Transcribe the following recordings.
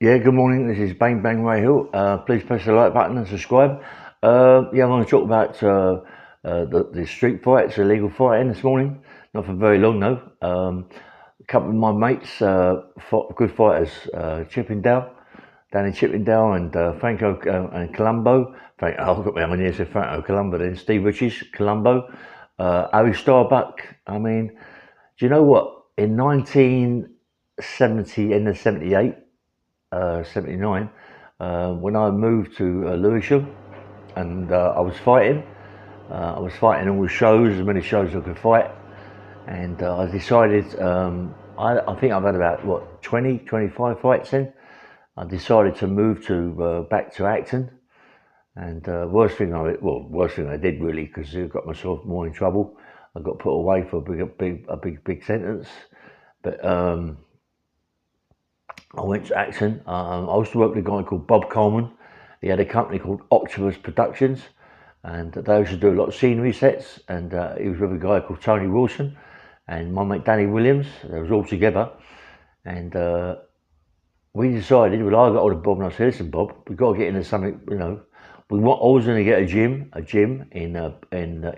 Yeah, good morning. This is Bang Bang Ray Hill. Please press the like button and subscribe. Yeah, I'm going to talk about the street fights, illegal fighting this morning. Not for very long, though. A couple of my mates, good fighters, Chippendale, Danny Chippendale and Franco and Colombo. I've got my name here, Franco Colombo, then Steve Richards, Colombo. Harry Starbuck. I mean, do you know what? In 1970, in the 78, 79, when I moved to Lewisham, and I was fighting all the shows, as many shows as I could fight, and I decided, I think I've had about, 20, 25 fights in. I decided to move to back to Acton, and worst thing I did really, because I got myself more in trouble. I got put away for a big sentence, but I went to Acton. I used to work with a guy called Bob Coleman. He had a company called Octopus Productions, and they used to do a lot of scenery sets. And he was with a guy called Tony Wilson and my mate Danny Williams. They was all together, and we decided. Well, I got hold of Bob and I said, "Listen, Bob, we've got to get into something. We want. I was going to get a gym in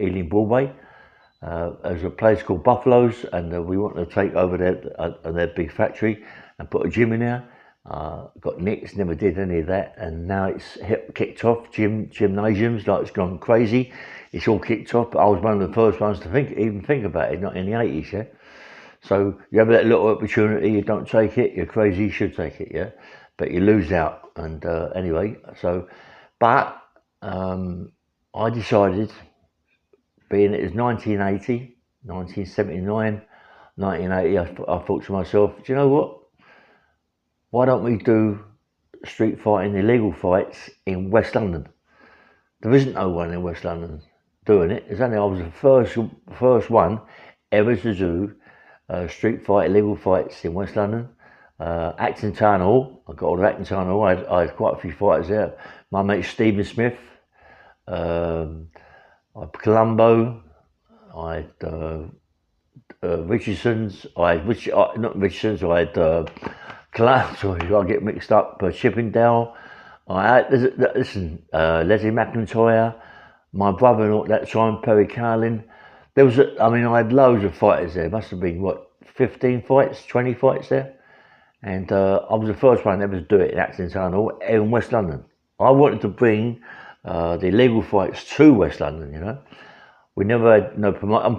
Ealing Broadway. There's a place called Buffalo's, and we want to take over their big factory and put a gym in there. Got nicked, never did any of that, and now it's kicked off. Gymnasiums, like it's gone crazy. It's all kicked off. But I was one of the first ones to even think about it, not in the 80s, yeah. So you have that little opportunity, you don't take it, you're crazy, you should take it, yeah. But you lose out, and anyway, but I decided, being it was 1980, 1979, 1980, I thought to myself, do you know what? Why don't we do street fighting, illegal fights in West London? There isn't no one in West London doing it. It's only I was the first one ever to do street fight, illegal fights in West London. Acton Town Hall. I got all of Acton Town Hall. I had quite a few fighters there. My mate Stephen Smith, I had Colombo, I had Richardson's, not Richardson's, I had sorry, I get mixed up, Chippendale. Leslie McIntyre, my brother-in-law at that time, Perry Carlin. I had loads of fighters there. Must have been, 15 fights, 20 fights there. And I was the first one ever to do it in Acton Town Hall in West London. I wanted to bring the illegal fights to West London, We never had no promote. I'm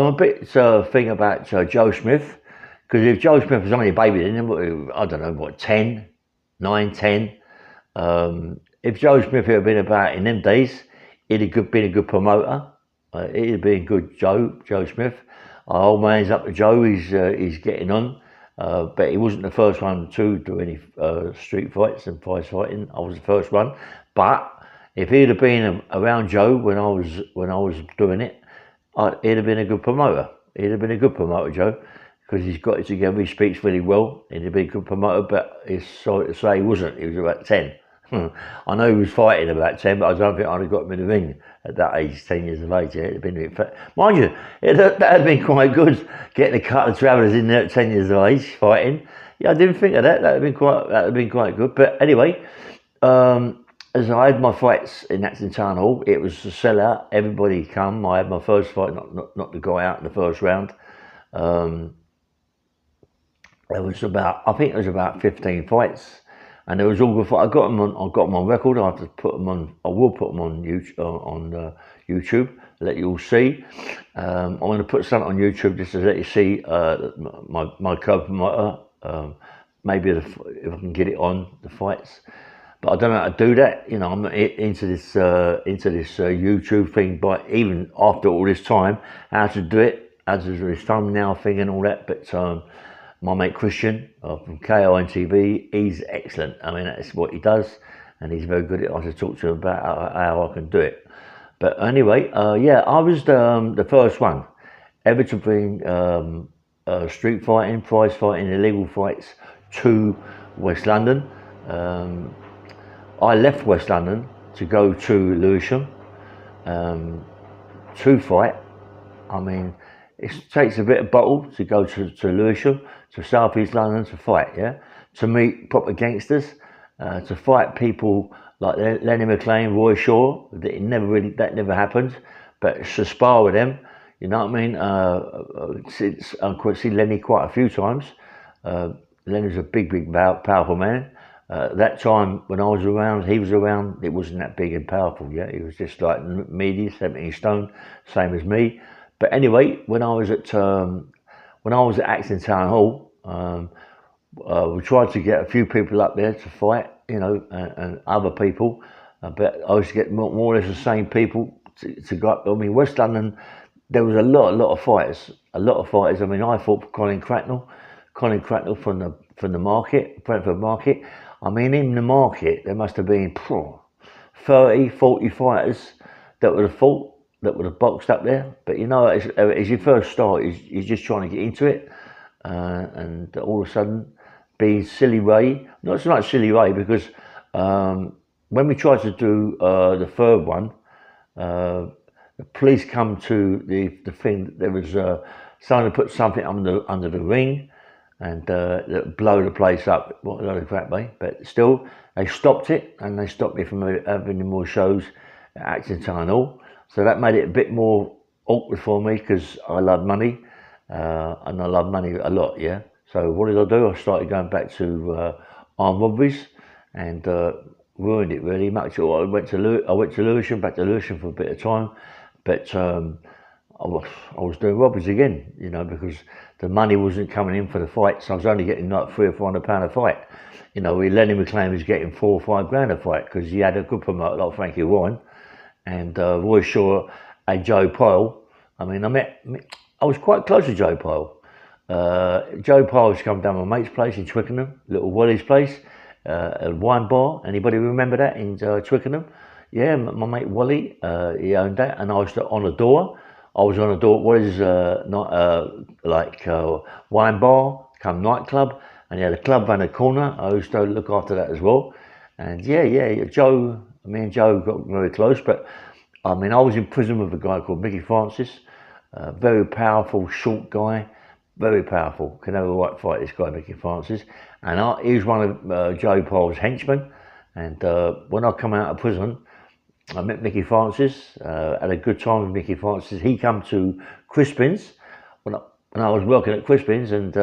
a bit thing about Joe Smith, because if Joe Smith was only a baby then, I don't know, 10, 9, 10. If Joe Smith had been about in them days, he'd have been a good promoter. He'd have been good Joe Smith. Old man's up to Joe, he's getting on. But he wasn't the first one to do any street fights and prize fighting. I was the first one. But if he'd have been around Joe when I was doing it, he'd have been a good promoter. He'd have been a good promoter, Joe, because he's got it together. He speaks really well. He'd have been a good promoter, but it's sorry to say he wasn't. He was about 10. I know he was fighting about 10, but I don't think I'd have got him in the ring at that age, 10 years of age. Yeah, it'd been a bit mind you, that had been quite good, getting a couple of travellers in there at 10 years of age fighting. Yeah, I didn't think of that. That would have been quite good. But anyway, as I had my fights in Acton Town Hall, it was a sellout. Everybody come. I had my first fight, not the guy out in the first round. I think it was about 15 fights. And there was all good fights. I got them on record. I have to put them on. I will put them on YouTube. Let you all see. I'm going to put something on YouTube just to let you see my co-promoter. Maybe if I can get it on the fights, but I don't know how to do that. I'm not into this YouTube thing. But even after all this time, how to do it, as is this thumbnail thing and all that. But my mate Christian from KON TV, he's excellent. I mean, that's what he does, and he's very good at it. I should talk to him about how I can do it. But anyway, I was the first one ever to bring street fighting, prize fighting, illegal fights to West London. I left West London to go to Lewisham to fight. I mean, it takes a bit of bottle to go to Lewisham, to South East London to fight, yeah? to meet proper gangsters, to fight people like Lenny McLean, Roy Shaw. That never happened, but to spar with them, you know what I mean. I've seen Lenny quite a few times. Lenny's a big, powerful man. That time when I was around, he was around. It wasn't that big and powerful yet. He was just like me, 17 stone, same as me. But anyway, when I was at Acton Town Hall, we tried to get a few people up there to fight, you know, and other people. But I was getting more or less the same people to go up. I mean, West London, there was a lot of fighters. A lot of fighters. I mean, I fought for Colin Cracknell from the market, Brentford market. I mean, in the market, there must have been 30, 40 fighters that would have fought, that would have boxed up there. But you know, as you first start, you're just trying to get into it. And all of a sudden, being Silly Ray, not so much Silly Ray, because when we tried to do the third one, the police come to the thing. There was someone put something under the ring, and blow the place up. What a load of crap, mate. But still, they stopped it, and they stopped me from having any more shows at Acton Town Hall. So that made it a bit more awkward for me, because I love money, and I love money a lot, yeah. So what did I do? I started going back to armed robberies, and ruined it really much. I went to Lewisham, back to Lewisham for a bit of time, but I was doing robberies again, you know, because the money wasn't coming in for the fights. I was only getting like £300 or £400 a fight. You know, Lenny McLean was getting £4 or £5 grand a fight, because he had a good promoter like Frankie Warren, and Roy Shaw and Joe Pyle. I mean, I was quite close to Joe Pyle. Joe Pyle was coming down my mate's place in Twickenham, Little Wally's place, a wine bar. Anybody remember that in Twickenham? Yeah, my mate Wally, he owned that, and I was on the door. I was on a door. What is wine bar, come nightclub, and he had a club around the corner. I used to look after that as well. And yeah, Joe, me and Joe got very close. But I mean, I was in prison with a guy called Mickey Francis, very powerful, short guy, very powerful. Can never right fight, this guy Mickey Francis. And he was one of Joe Pyle's henchmen. And when I come out of prison, I met Mickey Francis, had a good time with Mickey Francis. He come to Crispin's when I was working at Crispin's, and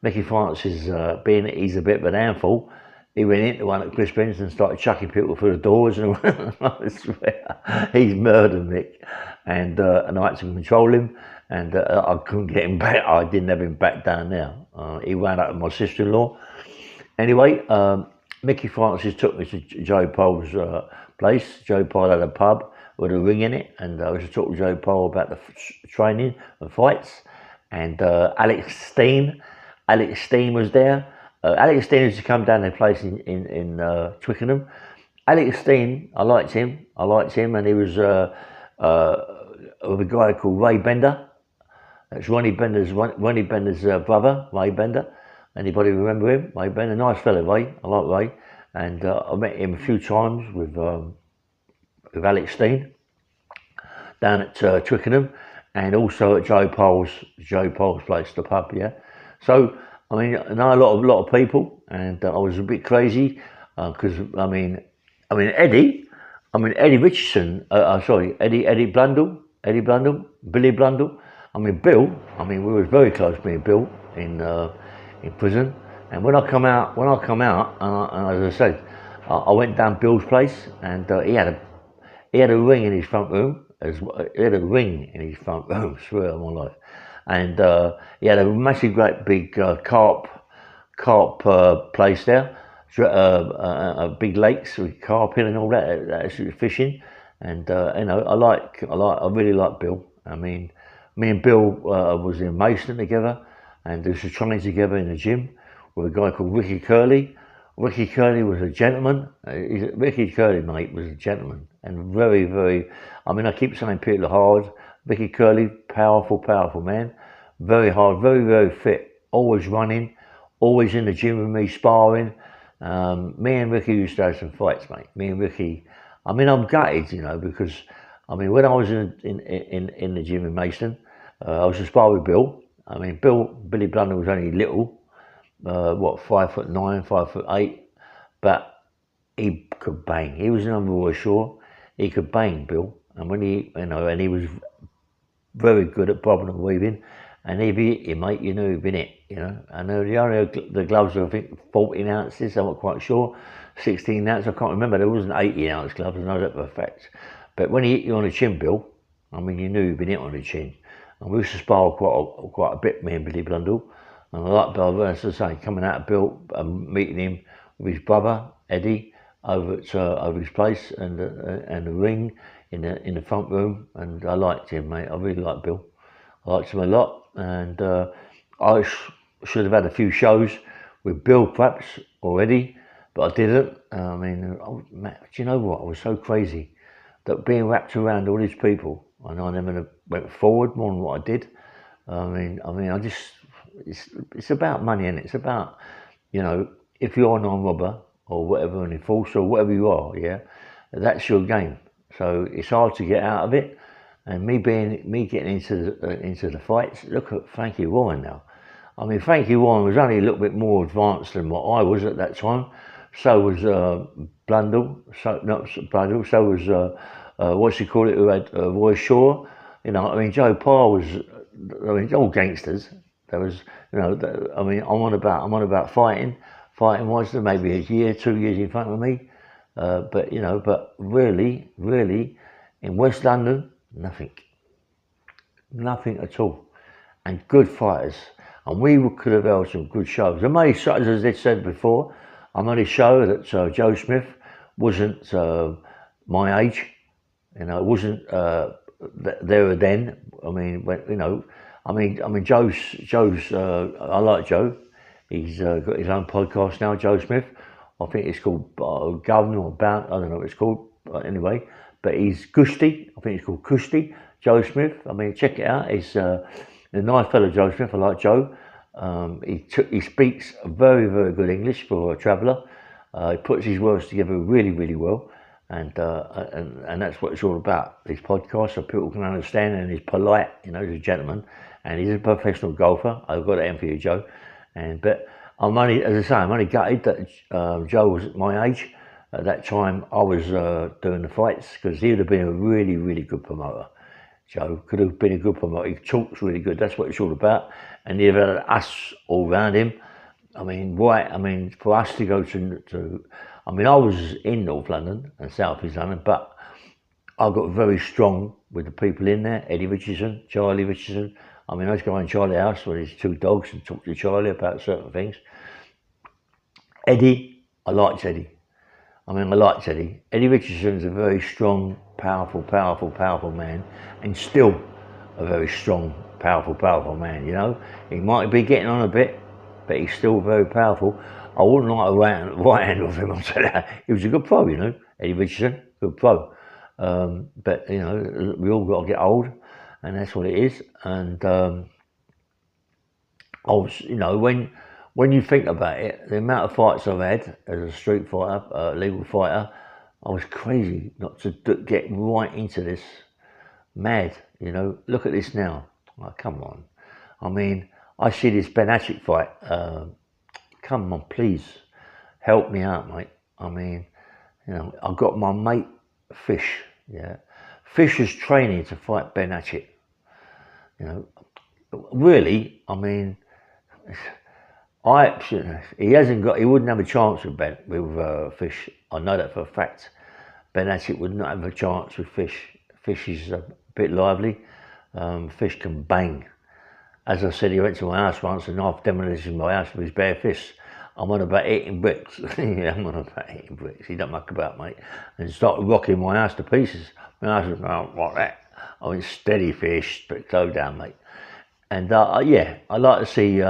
Mickey Francis, he's a bit of an handful, he went into one at Crispin's and started chucking people through the doors, and I swear, he's murdered Mick, and I had to control him, and I couldn't get him back. I didn't have him back down there. He ran up with my sister-in-law. Anyway, Mickey Francis took me to Joe Pyle's place. Joe Pyle had a pub with a ring in it, and I was to talk to Joe Pyle about the training and fights. And Alex Steen was there. Alex Steen used to come down their place in Twickenham. Alex Steen, I liked him, and he was with a guy called Ray Bender. That's Ronnie Bender's brother, Ray Bender. Anybody remember him? Ray Bender, nice fella, Ray. I like Ray. And I met him a few times with Alex Steen down at Twickenham, and also at Joe Pyle's place, the pub. Yeah. So I mean, I know a lot of people, and I was a bit crazy because Eddie Richardson. Eddie Blundell, Billy Blundell. I mean, Bill. I mean, we were very close, me and Bill, in prison. And when I come out, and as I said, I went down Bill's place, and he had a ring in his front room. Swear on my life. And he had a massive, great big carp place there, big lakes with carping and all that. Actually fishing, and I really like Bill. I mean, me and Bill was in Mason together, and we used to train together in the gym with a guy called Ricky Curley. Ricky Curley was a gentleman. Ricky Curley, mate, was a gentleman, and very, very. I mean, I keep saying people are hard. Ricky Curley, powerful man, very hard, very, very fit, always running, always in the gym with me, sparring. Me and Ricky used to have some fights, mate. Me and Ricky. I mean, I'm gutted, you know, because I mean, when I was in the gym in Mason, I was to spar with Bill. I mean, Billy Blundell was only little. what, 5'9", 5'8", but he could bang. He was number one sure. He could bang, Bill. And when he, and he was very good at bobbing and weaving. And if he hit you, mate, you knew he'd been hit, And the gloves were, I think, 14 ounces, I'm not quite sure. 16 ounces, I can't remember. There wasn't 18-ounce gloves, I know that for a fact. But when he hit you on the chin, Bill, I mean, you knew he'd been hit on the chin. And we used to spar quite a bit, me and Billy Blundell. And I like Bill, as I say, coming out of Bill, meeting him with his brother, Eddie, over at his place, and the ring in the front room. And I liked him, mate. I really liked Bill. I liked him a lot. And I should have had a few shows with Bill, perhaps, already, but I didn't. I mean, do you know what? I was so crazy that being wrapped around all these people, and I never went forward more than what I did. I mean, it's about money, and it's about, if you're a non-robber or whatever, an enforcer or whatever you are, that's your game. So it's hard to get out of it. And me getting into the fights. Look at Frankie Warren now. I mean, Frankie Warren was only a little bit more advanced than what I was at that time. So was Blundell. So was what's he call it? Who had Roy Shaw. Joe Parr was. All gangsters. There was, I'm on about fighting. Fighting was there maybe a year, 2 years in front of me. But really, in West London, nothing at all, and good fighters, and we could have held some good shows. I made, as I said before, I made a show that Joe Smith wasn't my age, it wasn't there then. I mean, Joe's. I like Joe. He's got his own podcast now, Joe Smith. I think it's called Governor or Bound. I don't know what it's called, but anyway. But he's Kushti. I think it's called Kushti. Joe Smith. I mean, check it out. He's a nice fellow, Joe Smith. I like Joe. He speaks very, very good English for a traveller. He puts his words together really, really well, and that's what it's all about. These podcasts, so people can understand, and he's polite. He's a gentleman, and he's a professional golfer. I've got that in for you, Joe. But I'm only gutted that Joe was at my age. At that time, I was doing the fights, because he would have been a really, really good promoter. Joe could have been a good promoter. He talks really good. That's what it's all about. And he'd have had us all around him. I mean, for us to go to I was in North London and South East London, but I got very strong with the people in there. Eddie Richardson, Charlie Richardson. I used to go in Charlie's house with his two dogs and talk to Charlie about certain things. Eddie, I liked Eddie. Eddie Richardson's a very strong, powerful man, and still a very strong, powerful man, He might be getting on a bit, but he's still very powerful. I wouldn't like a right hand off him, I'll tell you that. He was a good pro, Eddie Richardson, good pro. But, we all got to get old, and that's what it is. And I was, when you think about it, the amount of fights I've had as a street fighter, legal fighter, I was crazy not to get right into this. Mad, Look at this now. Oh, come on. I see this Ben Hatchett fight. Come on, please. Help me out, mate. I've got my mate, Fish. Yeah. Fish is training to fight Ben Hatchett. Really, he wouldn't have a chance with Fish. I know that for a fact. Ben Hatchett would not have a chance with Fish. Fish is a bit lively. Fish can bang. As I said, he went to my house once and I've demolished my house with his bare fists. I'm on about eating bricks. Yeah, I'm on about eating bricks. He don't muck about, mate. And started rocking my house to pieces. My house was like that. I went steady Fish, but slow down, mate. And I'd like to see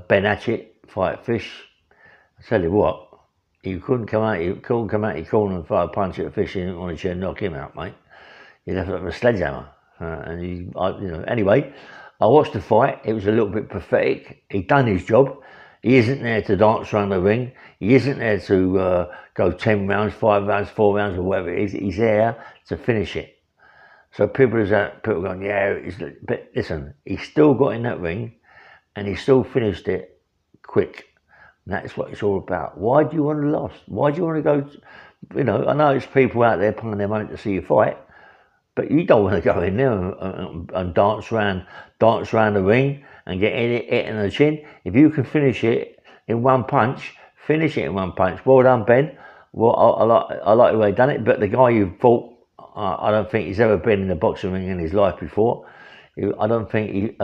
Ben Hatchett fight Fish. I tell you what, you couldn't come out your corner and fire a punch at a Fish and on a chair and knock him out, mate. You'd have to have a sledgehammer. Anyway, I watched the fight. It was a little bit pathetic. He'd done his job. He isn't there to dance around the ring. He isn't there to go 10 rounds, 5 rounds, 4 rounds, or whatever it is. He's there to finish it. So people going, but listen, he still got in that ring and he still finished it quick. And that's what it's all about. Why do you want to last? Why do you want to go? You know, I know it's people out there paying their money to see you fight, but you don't want to go in there and dance around the ring and get hit in the chin. If you can finish it in one punch, finish it in one punch. Well done, Ben. Well, I like the way you done it. But the guy you fought, I don't think he's ever been in a boxing ring in his life before. I don't think he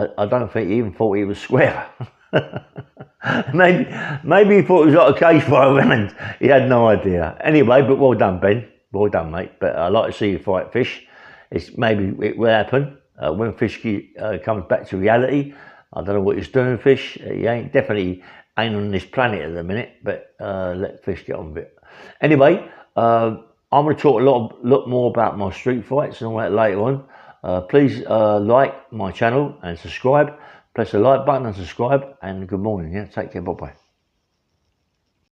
even thought he was square. maybe he thought it was like a cage fight, and he had no idea. Anyway, but well done, Ben. Well done, mate. But I'd like to see you fight Fish. Maybe it will happen when Fish comes back to reality. I don't know what he's doing, Fish. He definitely ain't on this planet at the minute. But let Fish get on with it. Anyway, I'm going to talk a lot more about my street fights and all that later on. Please like my channel and subscribe. Press the like button and subscribe. And good morning. Yeah, take care. Bye bye.